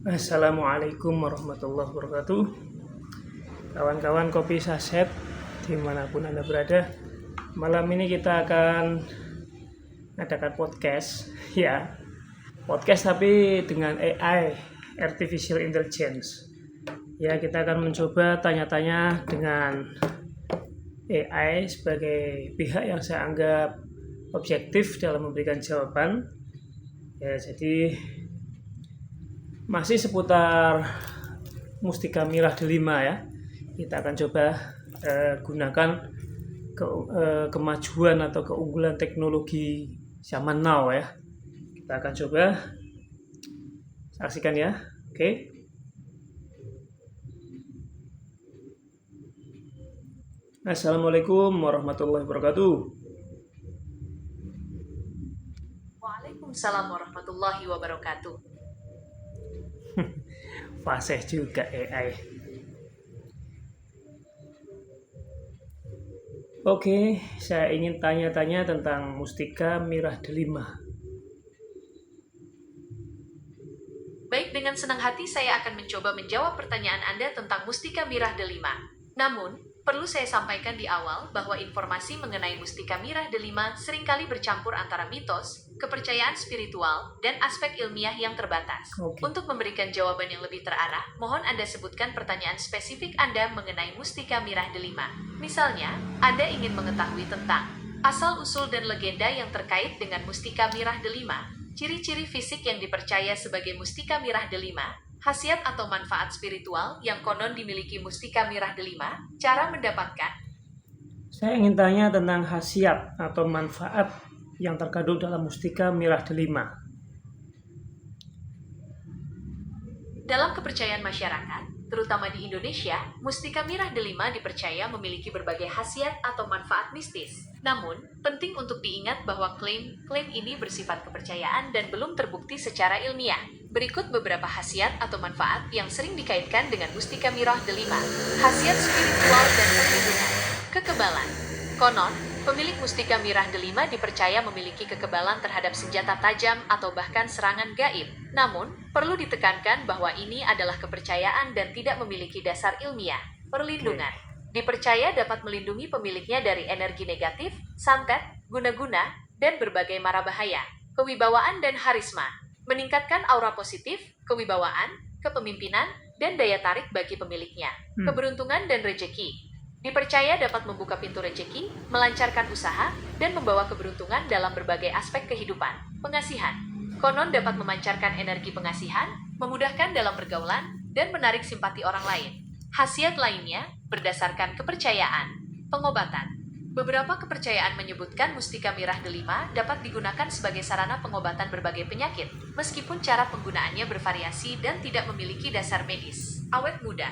Assalamualaikum warahmatullahi wabarakatuh. Kawan-kawan kopi saset dimanapun Anda berada, malam ini kita akan adakan podcast ya, podcast tapi dengan AI, Artificial Intelligence ya. Kita akan mencoba tanya-tanya dengan AI sebagai pihak yang saya anggap objektif dalam memberikan jawaban ya. Jadi masih seputar Mustika Mirah Delima ya. Kita akan coba gunakan kemajuan atau keunggulan teknologi zaman now ya. Kita akan coba saksikan ya. Oke. Assalamualaikum warahmatullahi wabarakatuh. Waalaikumsalam warahmatullahi wabarakatuh. Fasih juga AI. Oke, saya ingin tanya-tanya tentang Mustika Mirah Delima. Baik, dengan senang hati saya akan mencoba menjawab pertanyaan Anda tentang Mustika Mirah Delima. Namun, perlu saya sampaikan di awal bahwa informasi mengenai Mustika Mirah Delima seringkali bercampur antara mitos, kepercayaan spiritual, dan aspek ilmiah yang terbatas. Oke. Untuk memberikan jawaban yang lebih terarah, mohon Anda sebutkan pertanyaan spesifik Anda mengenai Mustika Mirah Delima. Misalnya, Anda ingin mengetahui tentang asal-usul dan legenda yang terkait dengan Mustika Mirah Delima, ciri-ciri fisik yang dipercaya sebagai Mustika Mirah Delima, khasiat atau manfaat spiritual yang konon dimiliki Mustika Mirah Delima, cara mendapatkan. Saya ingin tanya tentang khasiat atau manfaat yang terkandung dalam Mustika Mirah Delima. Dalam kepercayaan masyarakat, terutama di Indonesia, Mustika Mirah Delima dipercaya memiliki berbagai khasiat atau manfaat mistis. Namun, penting untuk diingat bahwa klaim ini bersifat kepercayaan dan belum terbukti secara ilmiah. Berikut beberapa khasiat atau manfaat yang sering dikaitkan dengan Mustika Mirah Delima. Khasiat spiritual dan perlindungan. Kekebalan. Konon, pemilik Mustika Mirah Delima dipercaya memiliki kekebalan terhadap senjata tajam atau bahkan serangan gaib. Namun, perlu ditekankan bahwa ini adalah kepercayaan dan tidak memiliki dasar ilmiah. Perlindungan. Dipercaya dapat melindungi pemiliknya dari energi negatif, santet, guna-guna, dan berbagai mara bahaya. Kewibawaan dan harisma. Meningkatkan aura positif, kewibawaan, kepemimpinan, dan daya tarik bagi pemiliknya. Keberuntungan dan rejeki. Dipercaya dapat membuka pintu rejeki, melancarkan usaha, dan membawa keberuntungan dalam berbagai aspek kehidupan. Pengasihan. Konon dapat memancarkan energi pengasihan, memudahkan dalam pergaulan, dan menarik simpati orang lain. Khasiat lainnya, berdasarkan kepercayaan. Pengobatan. Beberapa kepercayaan menyebutkan Mustika Mirah Delima dapat digunakan sebagai sarana pengobatan berbagai penyakit, meskipun cara penggunaannya bervariasi dan tidak memiliki dasar medis. Awet muda.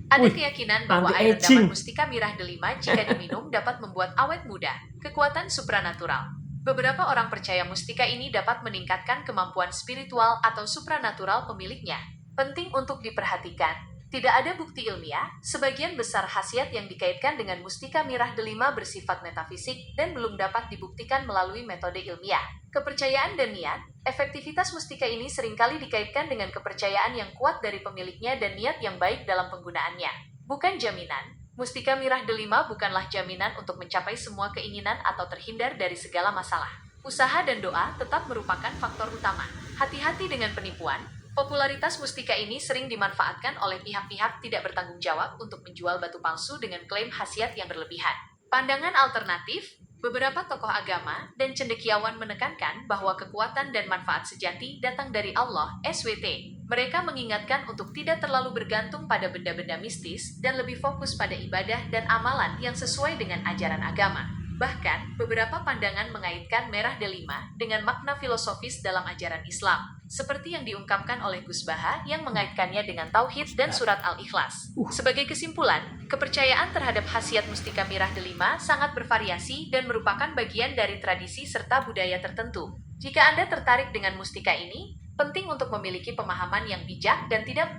Ada keyakinan bahwa air rendaman Mustika Mirah Delima jika diminum dapat membuat awet muda. Kekuatan supranatural. Beberapa orang percaya mustika ini dapat meningkatkan kemampuan spiritual atau supranatural pemiliknya. Penting untuk diperhatikan. Tidak ada bukti ilmiah, sebagian besar khasiat yang dikaitkan dengan Mustika Mirah Delima bersifat metafisik dan belum dapat dibuktikan melalui metode ilmiah. Kepercayaan dan niat. Efektivitas mustika ini seringkali dikaitkan dengan kepercayaan yang kuat dari pemiliknya dan niat yang baik dalam penggunaannya. Bukan jaminan. Mustika Mirah Delima bukanlah jaminan untuk mencapai semua keinginan atau terhindar dari segala masalah. Usaha dan doa tetap merupakan faktor utama. Hati-hati dengan penipuan. Popularitas mustika ini sering dimanfaatkan oleh pihak-pihak tidak bertanggung jawab untuk menjual batu palsu dengan klaim khasiat yang berlebihan. Pandangan alternatif. Beberapa tokoh agama dan cendekiawan menekankan bahwa kekuatan dan manfaat sejati datang dari Allah, SWT. Mereka mengingatkan untuk tidak terlalu bergantung pada benda-benda mistis dan lebih fokus pada ibadah dan amalan yang sesuai dengan ajaran agama. Bahkan, beberapa pandangan mengaitkan Merah Delima dengan makna filosofis dalam ajaran Islam, seperti yang diungkapkan oleh Gus Baha yang mengaitkannya dengan Tauhid dan Surat Al-Ikhlas. Sebagai kesimpulan, kepercayaan terhadap khasiat Mustika Mirah Delima sangat bervariasi dan merupakan bagian dari tradisi serta budaya tertentu. Jika Anda tertarik dengan mustika ini, penting untuk memiliki pemahaman yang bijak dan tidak.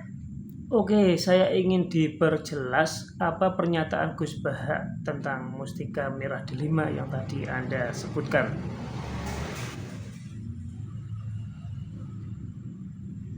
Oke, saya ingin diperjelas apa pernyataan Gus Baha tentang Mustika Mirah Delima yang tadi Anda sebutkan.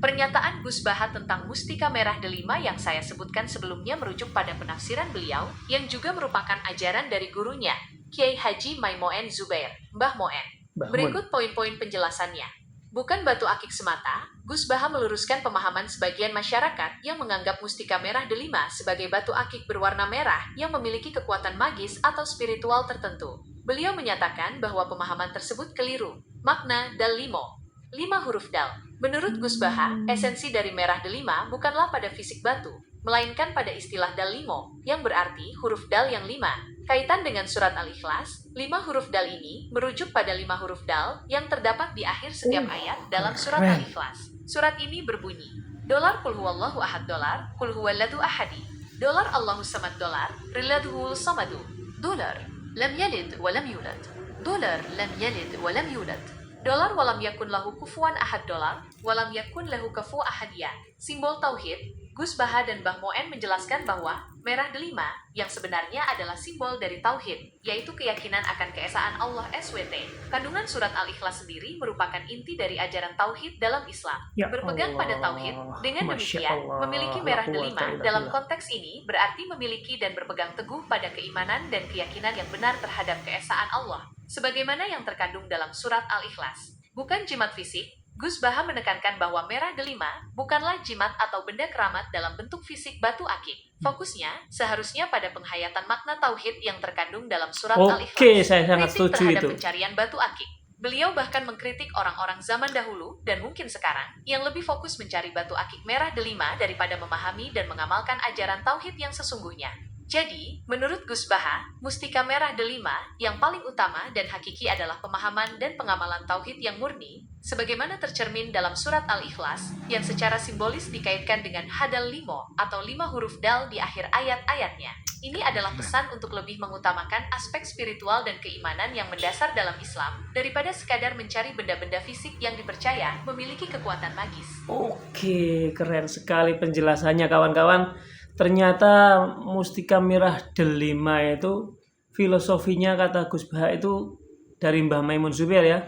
Pernyataan Gus Baha tentang mustika merah delima yang saya sebutkan sebelumnya merujuk pada penafsiran beliau yang juga merupakan ajaran dari gurunya, Kiai Haji Maimoen Zubair, Mbah Moen. Berikut poin-poin penjelasannya. Bukan batu akik semata, Gus Baha meluruskan pemahaman sebagian masyarakat yang menganggap mustika merah delima sebagai batu akik berwarna merah yang memiliki kekuatan magis atau spiritual tertentu. Beliau menyatakan bahwa pemahaman tersebut keliru. Makna dal limo, 5 huruf dal. Menurut Gus Baha, esensi dari merah delima bukanlah pada fisik batu, melainkan pada istilah dal limo, yang berarti huruf dal yang 5. Kaitan dengan surat Al-Ikhlas, 5 huruf dal ini merujuk pada 5 huruf dal yang terdapat di akhir setiap ayat dalam surat Al-Ikhlas. Surat ini berbunyi, dolar kul huwallahu ahad dolar, kul huwalladu ahadi, dolar Allahus samad dolar, riladhuul samadu, dolar lam yalid walam yulad, dolar lam yalid walam yulad, dolar walam yakun lahu kufuwan ahad dolar, walam yakun lahu kufu ahadiyah. Simbol tauhid. Gus Baha dan Mbah Moen menjelaskan bahwa merah delima yang sebenarnya adalah simbol dari tauhid, yaitu keyakinan akan keesaan Allah SWT. Kandungan surat Al-Ikhlas sendiri merupakan inti dari ajaran tauhid dalam Islam. Ya Berpegang pada tauhid, dengan demikian, memiliki merah delima dalam konteks ini berarti memiliki dan berpegang teguh pada keimanan dan keyakinan yang benar terhadap keesaan Allah, sebagaimana yang terkandung dalam surat Al-Ikhlas. Bukan jimat fisik, Gus Baha menekankan bahwa merah delima bukanlah jimat atau benda keramat dalam bentuk fisik batu akik. Fokusnya seharusnya pada penghayatan makna tauhid yang terkandung dalam surat Al-Ikhlas. Oke, saya sangat setuju terhadap itu. Pencarian batu akik. Beliau bahkan mengkritik orang-orang zaman dahulu dan mungkin sekarang yang lebih fokus mencari batu akik merah delima daripada memahami dan mengamalkan ajaran tauhid yang sesungguhnya. Jadi, menurut Gus Baha, mustika merah delima yang paling utama dan hakiki adalah pemahaman dan pengamalan tauhid yang murni, sebagaimana tercermin dalam surat Al-Ikhlas, yang secara simbolis dikaitkan dengan hadal limo atau 5 huruf dal di akhir ayat-ayatnya. Ini adalah pesan untuk lebih mengutamakan aspek spiritual dan keimanan yang mendasar dalam Islam, daripada sekadar mencari benda-benda fisik yang dipercaya memiliki kekuatan magis. Oke, keren sekali penjelasannya kawan-kawan. Ternyata mustika merah delima itu filosofinya kata Gus Baha itu dari Mbah Maimun Zubair ya.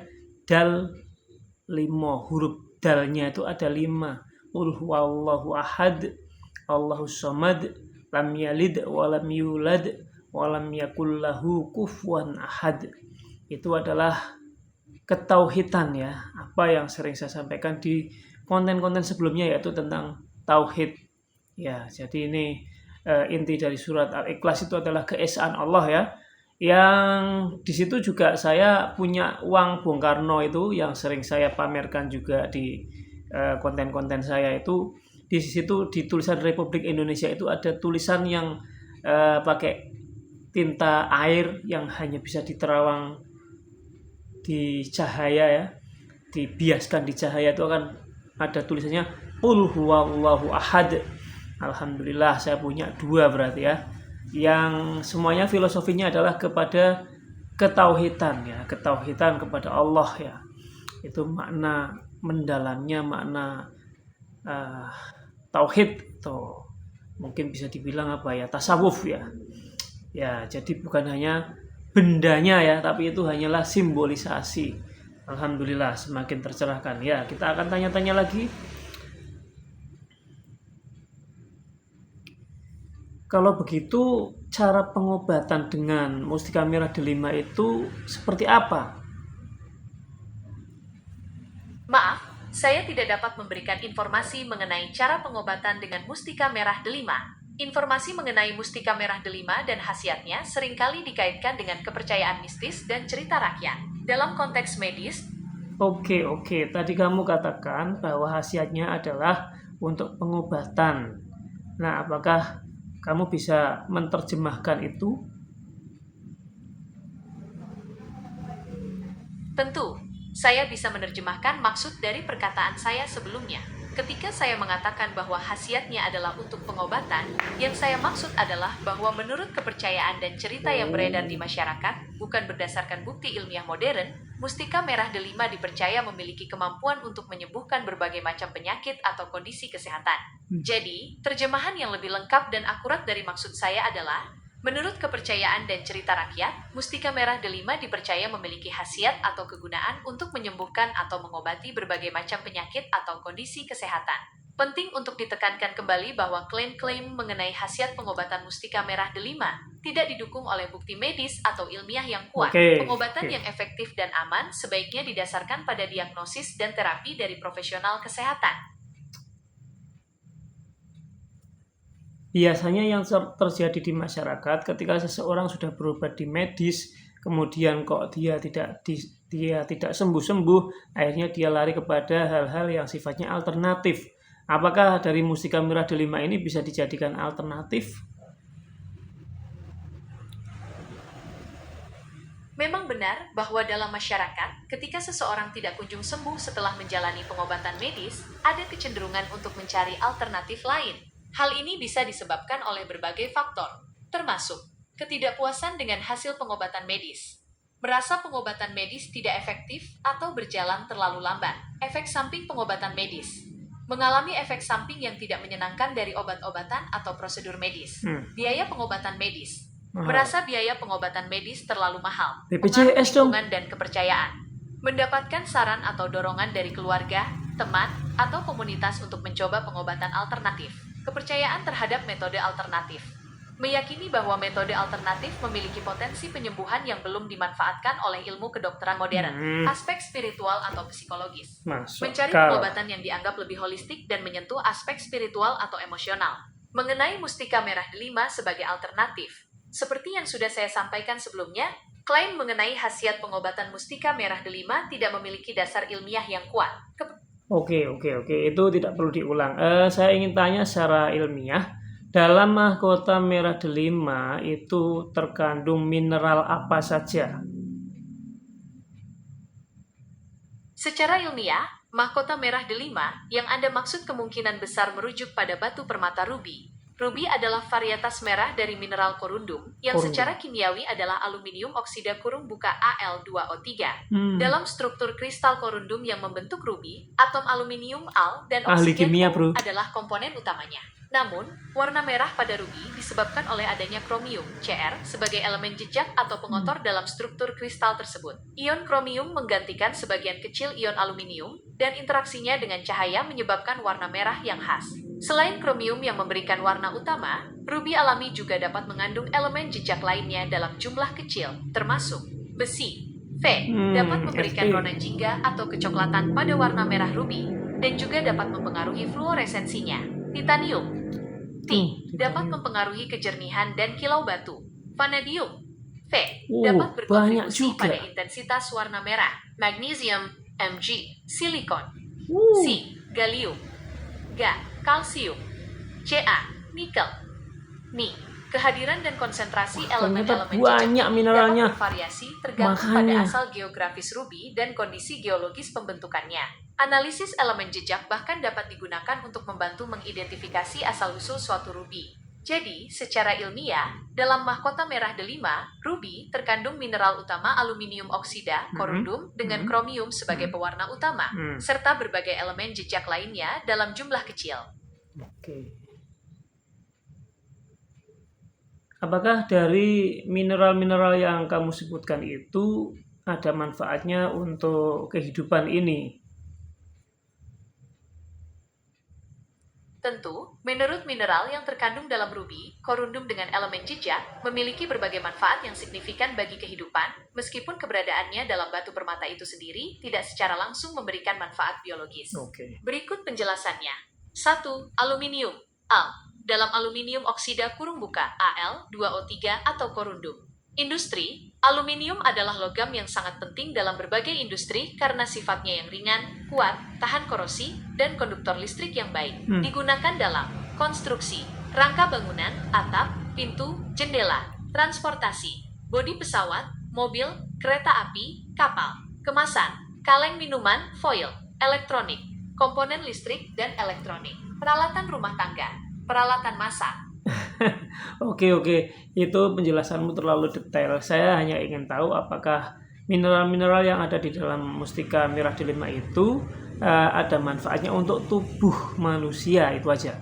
Dal limo, huruf dalnya itu ada 5. Qul huwallahu ahad, Allahus samad, lam yalid walam yulad walam yakul lahu kufuwan ahad. Itu adalah ketauhidan ya. Apa yang sering saya sampaikan di konten-konten sebelumnya yaitu tentang tauhid. Ya, jadi ini inti dari surat Al-Ikhlas itu adalah keesaan Allah ya. Yang di situ juga saya punya uang Bung Karno itu yang sering saya pamerkan juga di konten-konten saya itu. Di situ di tulisan Republik Indonesia itu ada tulisan yang pakai tinta air yang hanya bisa diterawang di cahaya ya. Dibiaskan di cahaya itu akan ada tulisannya Qul huwallahu ahad. Alhamdulillah saya punya 2 berarti ya. Yang semuanya filosofinya adalah kepada ketauhidan ya, ketauhidan kepada Allah ya. Itu makna mendalamnya, makna tauhid atau mungkin bisa dibilang apa ya, tasawuf ya. Ya, jadi bukan hanya bendanya ya, tapi itu hanyalah simbolisasi. Alhamdulillah semakin tercerahkan. Ya, kita akan tanya-tanya lagi. Kalau begitu, cara pengobatan dengan mustika merah delima itu seperti apa? Maaf, saya tidak dapat memberikan informasi mengenai cara pengobatan dengan mustika merah delima. Informasi mengenai mustika merah delima dan khasiatnya seringkali dikaitkan dengan kepercayaan mistis dan cerita rakyat. Dalam konteks medis, Oke. Tadi kamu katakan bahwa khasiatnya adalah untuk pengobatan. Nah, apakah kamu bisa menerjemahkan itu? tentu, saya bisa menerjemahkan maksud dari perkataan saya sebelumnya. Ketika saya mengatakan bahwa khasiatnya adalah untuk pengobatan, yang saya maksud adalah bahwa menurut kepercayaan dan cerita yang beredar di masyarakat, bukan berdasarkan bukti ilmiah modern, mustika merah delima dipercaya memiliki kemampuan untuk menyembuhkan berbagai macam penyakit atau kondisi kesehatan. Jadi, terjemahan yang lebih lengkap dan akurat dari maksud saya adalah, Menurut kepercayaan dan cerita rakyat, mustika merah delima dipercaya memiliki khasiat atau kegunaan untuk menyembuhkan atau mengobati berbagai macam penyakit atau kondisi kesehatan. Penting untuk ditekankan kembali bahwa klaim-klaim mengenai khasiat pengobatan mustika merah delima tidak didukung oleh bukti medis atau ilmiah yang kuat. Pengobatan yang efektif dan aman sebaiknya didasarkan pada diagnosis dan terapi dari profesional kesehatan. Biasanya yang terjadi di masyarakat ketika seseorang sudah berobat di medis, kemudian kok dia tidak sembuh-sembuh, akhirnya dia lari kepada hal-hal yang sifatnya alternatif. Apakah dari mustika merah delima ini bisa dijadikan alternatif? Memang benar bahwa dalam masyarakat, ketika seseorang tidak kunjung sembuh setelah menjalani pengobatan medis, ada kecenderungan untuk mencari alternatif lain. Hal ini bisa disebabkan oleh berbagai faktor, termasuk ketidakpuasan dengan hasil pengobatan medis, merasa pengobatan medis tidak efektif atau berjalan terlalu lambat, efek samping pengobatan medis, mengalami efek samping yang tidak menyenangkan dari obat-obatan atau prosedur medis, biaya pengobatan medis, merasa biaya pengobatan medis terlalu mahal, pengaruh lingkungan dan kepercayaan, mendapatkan saran atau dorongan dari keluarga, teman, atau komunitas untuk mencoba pengobatan alternatif. Kepercayaan terhadap metode alternatif, meyakini bahwa metode alternatif memiliki potensi penyembuhan yang belum dimanfaatkan oleh ilmu kedokteran modern, aspek spiritual atau psikologis, mencari pengobatan yang dianggap lebih holistik dan menyentuh aspek spiritual atau emosional. Mengenai mustika merah delima sebagai alternatif, seperti yang sudah saya sampaikan sebelumnya, klaim mengenai khasiat pengobatan mustika merah delima tidak memiliki dasar ilmiah yang kuat. Oke, itu tidak perlu diulang. Saya ingin tanya secara ilmiah, dalam mahkota merah delima itu terkandung mineral apa saja? Secara ilmiah, mahkota merah delima yang Anda maksud kemungkinan besar merujuk pada batu permata rubi. Rubi adalah varietas merah dari mineral korundum yang secara kimiawi adalah aluminium oksida Al2O3. Dalam struktur kristal korundum yang membentuk rubi, atom aluminium Al dan oksigen O adalah komponen utamanya. Namun, warna merah pada rubi disebabkan oleh adanya kromium Cr sebagai elemen jejak atau pengotor dalam struktur kristal tersebut. Ion kromium menggantikan sebagian kecil ion aluminium dan interaksinya dengan cahaya menyebabkan warna merah yang khas. Selain kromium yang memberikan warna utama, rubi alami juga dapat mengandung elemen jejak lainnya dalam jumlah kecil, termasuk besi. Fe dapat memberikan rona jingga atau kecoklatan pada warna merah rubi dan juga dapat mempengaruhi fluoresensinya. Titanium T dapat mempengaruhi kejernihan dan kilau batu. Vanadium Fe dapat berkontribusi pada intensitas warna merah. Magnesium Mg silikon. C gallium. Ga kalsium, Ca, nikel, Ni. Kehadiran dan konsentrasi elemen-elemen banyak mineralnya. Dapat bervariasi tergantung pada asal geografis rubi dan kondisi geologis pembentukannya. Analisis elemen jejak bahkan dapat digunakan untuk membantu mengidentifikasi asal-usul suatu rubi. Jadi, secara ilmiah, dalam mahkota merah delima, rubi terkandung mineral utama aluminium oksida, korundum, dengan kromium sebagai pewarna utama, serta berbagai elemen jejak lainnya dalam jumlah kecil. Apakah dari mineral-mineral yang kamu sebutkan itu ada manfaatnya untuk kehidupan ini? Tentu, menurut mineral yang terkandung dalam rubi, korundum dengan elemen jejak memiliki berbagai manfaat yang signifikan bagi kehidupan, meskipun keberadaannya dalam batu permata itu sendiri tidak secara langsung memberikan manfaat biologis. Berikut penjelasannya. 1. Aluminium. Al. Dalam aluminium oksida Al2O3 atau korundum. Industri, aluminium adalah logam yang sangat penting dalam berbagai industri karena sifatnya yang ringan, kuat, tahan korosi, dan konduktor listrik yang baik. Digunakan dalam konstruksi, rangka bangunan, atap, pintu, jendela, transportasi, bodi pesawat, mobil, kereta api, kapal, kemasan, kaleng minuman, foil, elektronik, komponen listrik dan elektronik, peralatan rumah tangga, peralatan masak. Oke, itu penjelasanmu terlalu detail. Saya hanya ingin tahu apakah mineral-mineral yang ada di dalam mustika merah delima itu ada manfaatnya untuk tubuh manusia, itu aja.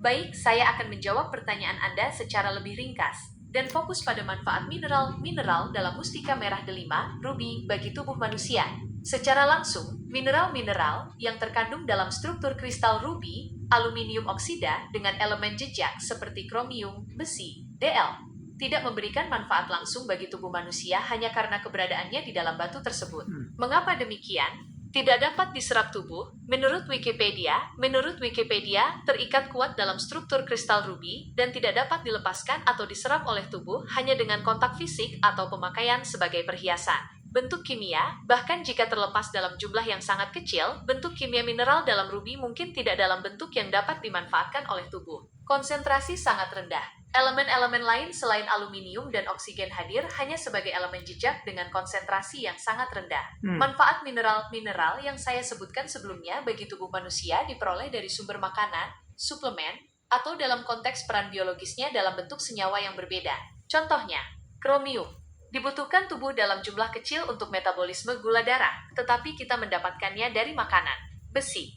Baik, saya akan menjawab pertanyaan Anda secara lebih ringkas dan fokus pada manfaat mineral-mineral dalam mustika merah delima, ruby, bagi tubuh manusia. Secara langsung, mineral-mineral yang terkandung dalam struktur kristal ruby, aluminium oksida dengan elemen jejak seperti kromium, besi, Dl, tidak memberikan manfaat langsung bagi tubuh manusia hanya karena keberadaannya di dalam batu tersebut. Mengapa demikian? Tidak dapat diserap tubuh, menurut Wikipedia, terikat kuat dalam struktur kristal ruby dan tidak dapat dilepaskan atau diserap oleh tubuh hanya dengan kontak fisik atau pemakaian sebagai perhiasan. Bentuk kimia, bahkan jika terlepas dalam jumlah yang sangat kecil, bentuk kimia mineral dalam ruby mungkin tidak dalam bentuk yang dapat dimanfaatkan oleh tubuh. Konsentrasi sangat rendah. Elemen-elemen lain selain aluminium dan oksigen hadir hanya sebagai elemen jejak dengan konsentrasi yang sangat rendah. Manfaat mineral-mineral yang saya sebutkan sebelumnya bagi tubuh manusia diperoleh dari sumber makanan, suplemen, atau dalam konteks peran biologisnya dalam bentuk senyawa yang berbeda. Contohnya, kromium. Dibutuhkan tubuh dalam jumlah kecil untuk metabolisme gula darah, tetapi kita mendapatkannya dari makanan. Besi.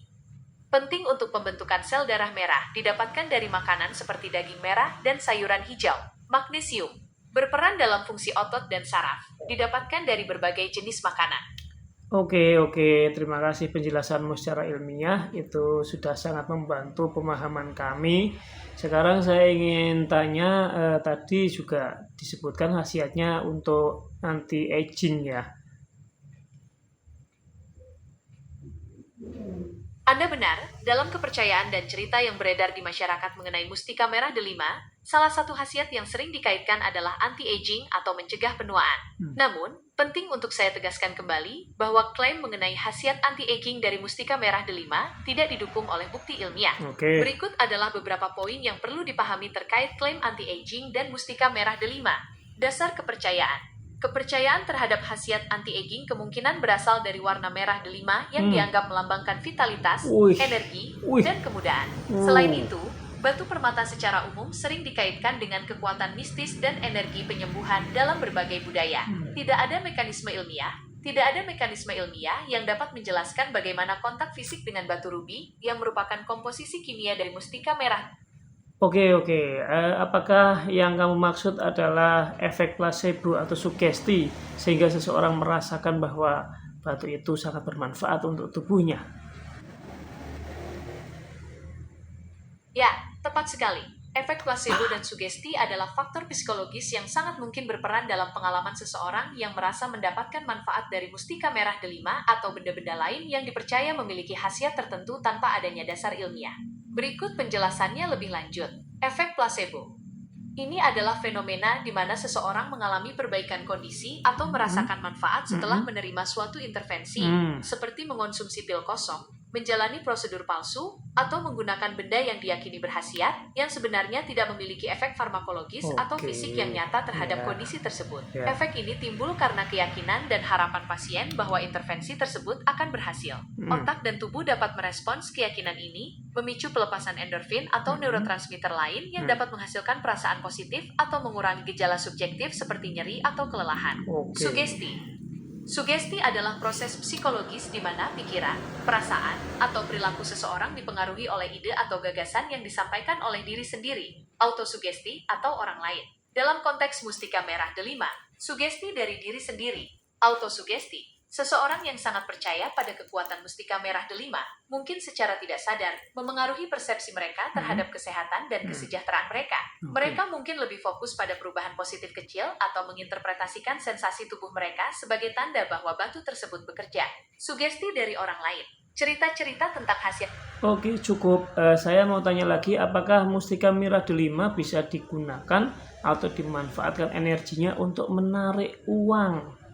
Penting untuk pembentukan sel darah merah, didapatkan dari makanan seperti daging merah dan sayuran hijau. Magnesium. Berperan dalam fungsi otot dan saraf, didapatkan dari berbagai jenis makanan. Oke, terima kasih penjelasanmu secara ilmiah, itu sudah sangat membantu pemahaman kami. Sekarang saya ingin tanya, tadi juga disebutkan khasiatnya untuk anti-aging ya. Anda benar, dalam kepercayaan dan cerita yang beredar di masyarakat mengenai mustika merah delima, salah satu khasiat yang sering dikaitkan adalah anti-aging atau mencegah penuaan. Namun, penting untuk saya tegaskan kembali bahwa klaim mengenai khasiat anti-aging dari mustika merah delima tidak didukung oleh bukti ilmiah. Berikut adalah beberapa poin yang perlu dipahami terkait klaim anti-aging dan mustika merah delima. Dasar kepercayaan. Kepercayaan terhadap khasiat anti-aging kemungkinan berasal dari warna merah delima yang dianggap melambangkan vitalitas, energi, dan kemudahan. Selain itu, batu permata secara umum sering dikaitkan dengan kekuatan mistis dan energi penyembuhan dalam berbagai budaya. Tidak ada mekanisme ilmiah yang dapat menjelaskan bagaimana kontak fisik dengan batu ruby yang merupakan komposisi kimia dari mustika merah. Oke. Apakah yang kamu maksud adalah efek placebo atau sugesti sehingga seseorang merasakan bahwa batu itu sangat bermanfaat untuk tubuhnya? Ya, tepat sekali. Efek placebo dan sugesti adalah faktor psikologis yang sangat mungkin berperan dalam pengalaman seseorang yang merasa mendapatkan manfaat dari mustika merah delima atau benda-benda lain yang dipercaya memiliki khasiat tertentu tanpa adanya dasar ilmiah. Berikut penjelasannya lebih lanjut. Efek placebo. Ini adalah fenomena di mana seseorang mengalami perbaikan kondisi atau merasakan manfaat setelah menerima suatu intervensi, seperti mengonsumsi pil kosong, menjalani prosedur palsu, atau menggunakan benda yang diyakini berkhasiat yang sebenarnya tidak memiliki efek farmakologis atau fisik yang nyata terhadap kondisi tersebut. Efek ini timbul karena keyakinan dan harapan pasien bahwa intervensi tersebut akan berhasil. Otak dan tubuh dapat merespons keyakinan ini, memicu pelepasan endorfin atau neurotransmitter lain yang dapat menghasilkan perasaan positif atau mengurangi gejala subjektif seperti nyeri atau kelelahan. Sugesti. Sugesti adalah proses psikologis di mana pikiran, perasaan, atau perilaku seseorang dipengaruhi oleh ide atau gagasan yang disampaikan oleh diri sendiri, autosugesti, atau orang lain. Dalam konteks mustika merah delima, sugesti dari diri sendiri, autosugesti. Seseorang yang sangat percaya pada kekuatan mustika merah delima mungkin secara tidak sadar memengaruhi persepsi mereka terhadap kesehatan dan kesejahteraan mereka. Mereka mungkin lebih fokus pada perubahan positif kecil atau menginterpretasikan sensasi tubuh mereka sebagai tanda bahwa batu tersebut bekerja. Sugesti dari orang lain. Cerita-cerita tentang khasiat. Oke, cukup. Saya mau tanya lagi, apakah mustika merah delima bisa digunakan atau dimanfaatkan energinya untuk menarik uang?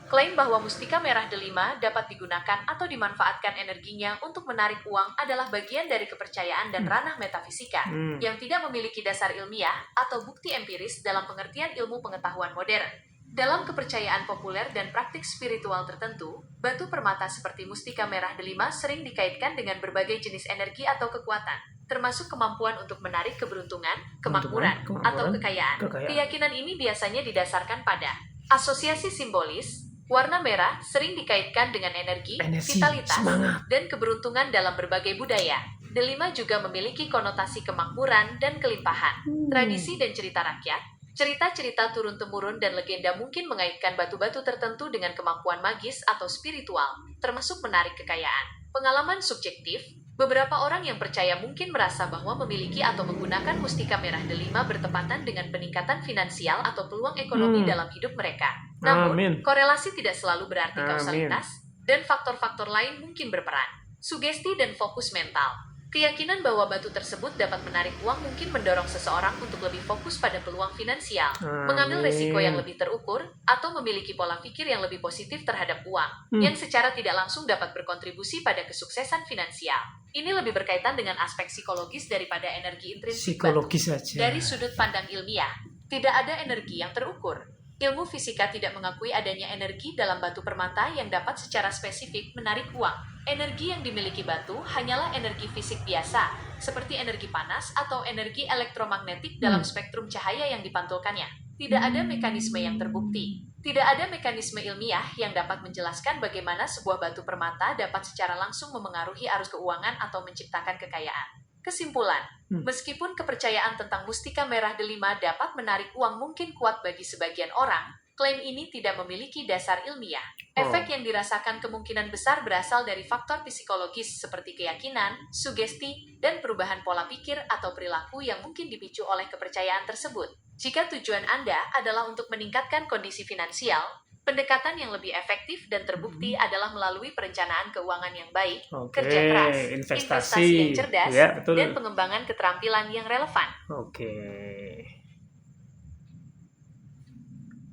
Klaim bahwa mustika merah delima dapat digunakan atau dimanfaatkan energinya untuk menarik uang adalah bagian dari kepercayaan dan ranah metafisika yang tidak memiliki dasar ilmiah atau bukti empiris dalam pengertian ilmu pengetahuan modern. Dalam kepercayaan populer dan praktik spiritual tertentu, batu permata seperti mustika merah delima sering dikaitkan dengan berbagai jenis energi atau kekuatan, termasuk kemampuan untuk menarik keberuntungan, kemakmuran, atau kekayaan. Keyakinan ini biasanya didasarkan pada asosiasi simbolis, Warna merah sering dikaitkan dengan energi, vitalitas, semangat. dan keberuntungan dalam berbagai budaya. Delima juga memiliki konotasi kemakmuran dan kelimpahan. Tradisi dan cerita rakyat, cerita-cerita turun-temurun dan legenda mungkin mengaitkan batu-batu tertentu dengan kemampuan magis atau spiritual, termasuk menarik kekayaan. Pengalaman subjektif, beberapa orang yang percaya mungkin merasa bahwa memiliki atau menggunakan mustika merah delima bertepatan dengan peningkatan finansial atau peluang ekonomi dalam hidup mereka. Namun, Amin. korelasi tidak selalu berarti Amin. kausalitas, dan faktor-faktor lain mungkin berperan. Sugesti dan fokus mental. Keyakinan bahwa batu tersebut dapat menarik uang mungkin mendorong seseorang untuk lebih fokus pada peluang finansial, mengambil resiko yang lebih terukur, atau memiliki pola pikir yang lebih positif terhadap uang, yang secara tidak langsung dapat berkontribusi pada kesuksesan finansial. Ini lebih berkaitan dengan aspek psikologis daripada energi intrinsik batu. Psikologis saja. Dari sudut pandang ilmiah, tidak ada energi yang terukur. Ilmu fisika tidak mengakui adanya energi dalam batu permata yang dapat secara spesifik menarik uang. Energi yang dimiliki batu hanyalah energi fisik biasa, seperti energi panas atau energi elektromagnetik dalam spektrum cahaya yang dipantulkannya. Tidak ada mekanisme yang terbukti. Tidak ada mekanisme ilmiah yang dapat menjelaskan bagaimana sebuah batu permata dapat secara langsung memengaruhi arus keuangan atau menciptakan kekayaan. Kesimpulan, meskipun kepercayaan tentang mustika merah delima dapat menarik uang mungkin kuat bagi sebagian orang, klaim ini tidak memiliki dasar ilmiah. Efek yang dirasakan kemungkinan besar berasal dari faktor psikologis seperti keyakinan, sugesti, dan perubahan pola pikir atau perilaku yang mungkin dipicu oleh kepercayaan tersebut. Jika tujuan Anda adalah untuk meningkatkan kondisi finansial, pendekatan yang lebih efektif dan terbukti adalah melalui perencanaan keuangan yang baik, kerja keras, investasi yang cerdas, dan pengembangan keterampilan yang relevan.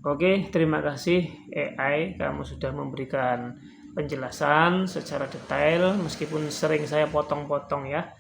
Oke, terima kasih AI, kamu sudah memberikan penjelasan secara detail meskipun sering saya potong-potong ya.